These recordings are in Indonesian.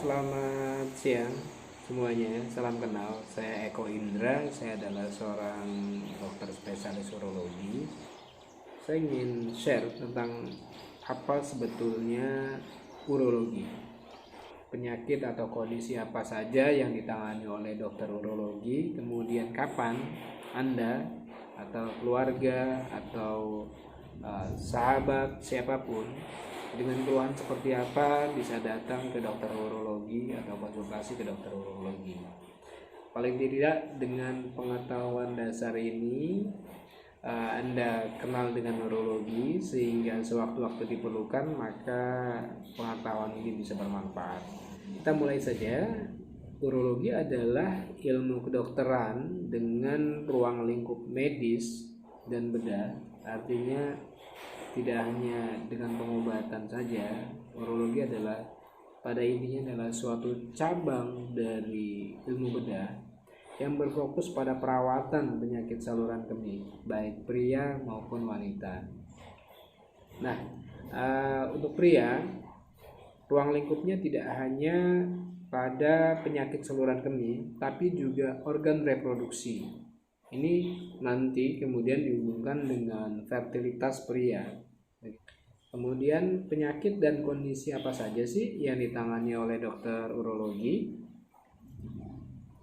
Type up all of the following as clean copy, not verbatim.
selamat siang semuanya. Salam kenal. Saya Eko Indra. Saya adalah seorang dokter spesialis urologi. Saya ingin share tentang apa sebetulnya urologi. Penyakit atau kondisi apa saja yang ditangani oleh dokter urologi, kemudian kapan Anda atau keluarga atau sahabat siapapun dengan keluhan seperti apa bisa datang ke dokter urologi atau konsultasi ke dokter urologi. Paling tidak dengan pengetahuan dasar ini Anda kenal dengan urologi sehingga sewaktu-waktu diperlukan maka pengetahuan ini bisa bermanfaat. Kita mulai saja. Urologi adalah ilmu kedokteran dengan ruang lingkup medis dan bedah. Artinya tidak hanya dengan pengobatan saja. Urologi adalah pada intinya adalah suatu cabang dari ilmu bedah yang berfokus pada perawatan penyakit saluran kemih baik pria maupun wanita. Nah, untuk pria ruang lingkupnya tidak hanya pada penyakit saluran kemih tapi juga organ reproduksi. Ini nanti kemudian dihubungkan dengan fertilitas pria. Kemudian penyakit dan kondisi apa saja sih yang ditangani oleh dokter urologi?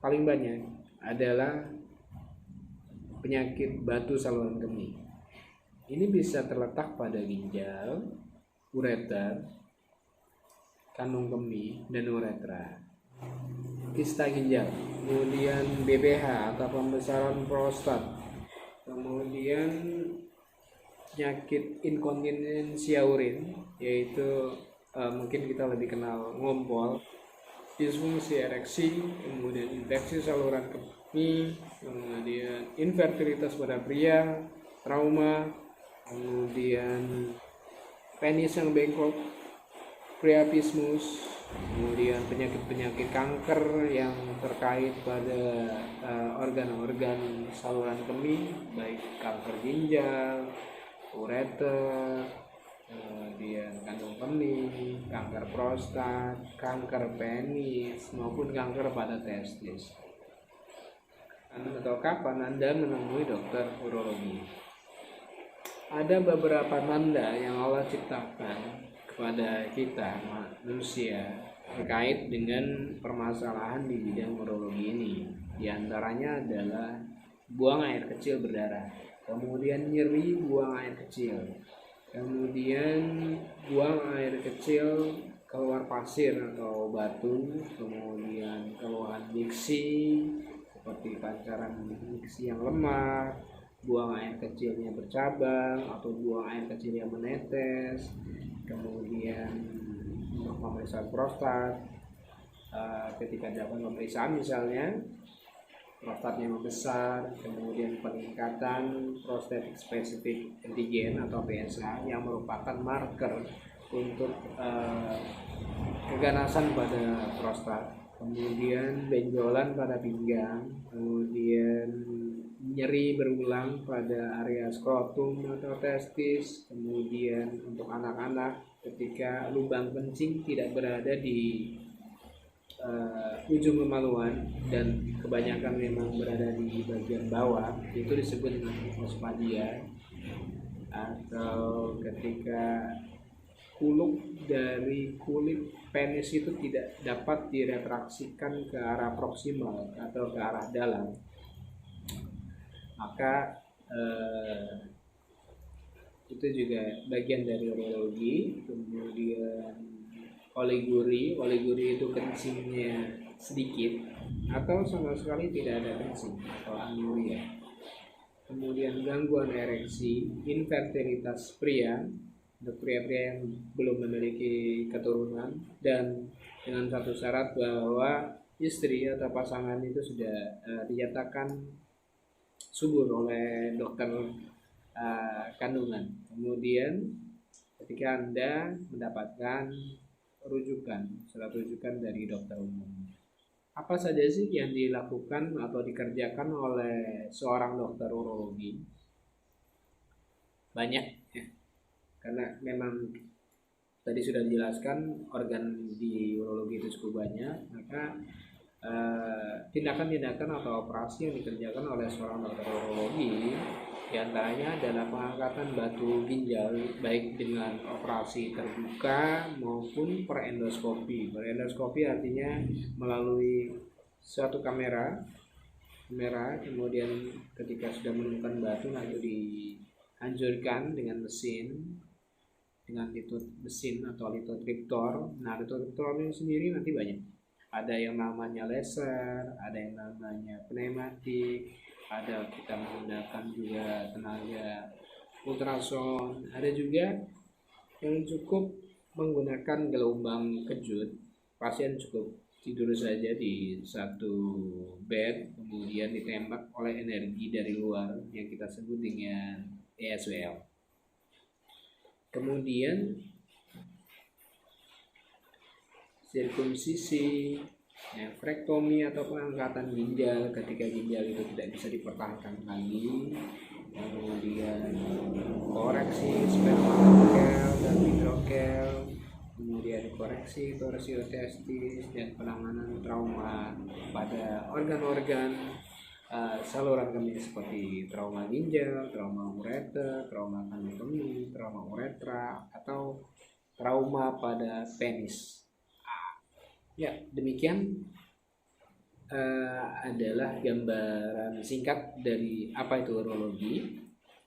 Paling banyak adalah penyakit batu saluran kemih. Ini bisa terletak pada ginjal, ureter, kandung kemih, dan uretra. Kista ginjal, kemudian BPH atau pembesaran prostat, kemudian penyakit inkontinensia urin, yaitu mungkin kita lebih kenal ngompol, disfungsi ereksi, kemudian infeksi saluran kemih, kemudian infertilitas pada pria, trauma, kemudian penis yang bengkok, priapismus, kemudian penyakit-penyakit kanker yang terkait pada organ-organ saluran kemih, baik kanker ginjal, ureter, kemudian kandung kemih, kanker prostat, kanker penis, maupun kanker pada testis. Atau kapan Anda menemui dokter urologi? Ada beberapa tanda yang Allah ciptakan kepada kita manusia terkait dengan permasalahan di bidang urologi ini. Di antaranya adalah buang air kecil berdarah, kemudian nyeri buang air kecil, kemudian buang air kecil keluar pasir atau batu, kemudian keluhan diksi seperti pancaran diksi yang lemah, buang air kecilnya bercabang atau buang air kecil yang menetes, kemudian untuk pemeriksaan prostat, ketika dilakukan pemeriksaan misalnya prostatnya membesar, kemudian peningkatan prostatic specific antigen atau PSA yang merupakan marker untuk keganasan pada prostat, kemudian benjolan pada pinggang, kemudian nyeri berulang pada area skrotum atau testis, kemudian untuk anak-anak ketika lubang kencing tidak berada di ujung kemaluan dan kebanyakan memang berada di bagian bawah, itu disebut dengan hipospadia. Atau ketika kuluk dari kulit penis itu tidak dapat diretraksikan ke arah proksimal atau ke arah dalam, maka itu juga bagian dari urologi. Kemudian oliguri itu kencingnya sedikit atau sama sekali tidak ada kencing atau anuria. Kemudian gangguan ereksi, infertilitas pria untuk pria-pria yang belum memiliki keturunan, dan dengan satu syarat bahwa istri atau pasangan itu sudah dinyatakan subur oleh dokter kandungan. Kemudian ketika Anda mendapatkan surat rujukan dari dokter umum, apa saja sih yang dilakukan atau dikerjakan oleh seorang dokter urologi? Banyak ya, karena memang tadi sudah dijelaskan organ di urologi itu cukup banyak, maka tindakan-tindakan atau operasi yang dikerjakan oleh seorang dokter urologi diantaranya adalah pengangkatan batu ginjal baik dengan operasi terbuka maupun perendoskopi. Perendoskopi artinya melalui suatu kamera, kemudian ketika sudah menemukan batu lalu dihancurkan dengan mesin, dengan mesin atau lithotriptor. Nah, lithotriptor ini sendiri nanti banyak. Ada yang namanya laser, ada yang namanya pneumatik, ada kita menggunakan juga tenaga ultrasound, ada juga yang cukup menggunakan gelombang kejut. Pasien cukup tidur saja di satu bed, kemudian ditembak oleh energi dari luar yang kita sebut dengan ESWL. Kemudian sirkumsisi, nefrektomi atau pengangkatan ginjal ketika ginjal itu tidak bisa dipertahankan lagi, kemudian koreksi spermatokel dan hidrokel, kemudian koreksi torsiotestis, dan penanganan trauma pada organ-organ saluran kemih seperti trauma ginjal, trauma ureter, trauma kandung kemih, trauma uretra, atau trauma pada penis. Ya, demikian adalah gambaran singkat dari apa itu urologi.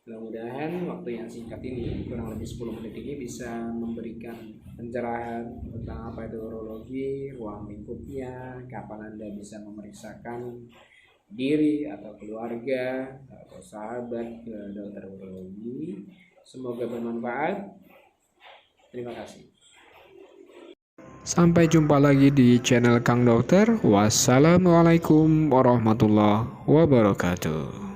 Mudah-mudahan waktu yang singkat ini, kurang lebih 10 menit ini, bisa memberikan pencerahan tentang apa itu urologi, ruang lingkupnya, kapan Anda bisa memeriksakan diri atau keluarga atau sahabat ke dokter urologi. Semoga bermanfaat. Terima kasih. Sampai jumpa lagi di channel Kang Dokter. Wassalamualaikum warahmatullahi wabarakatuh.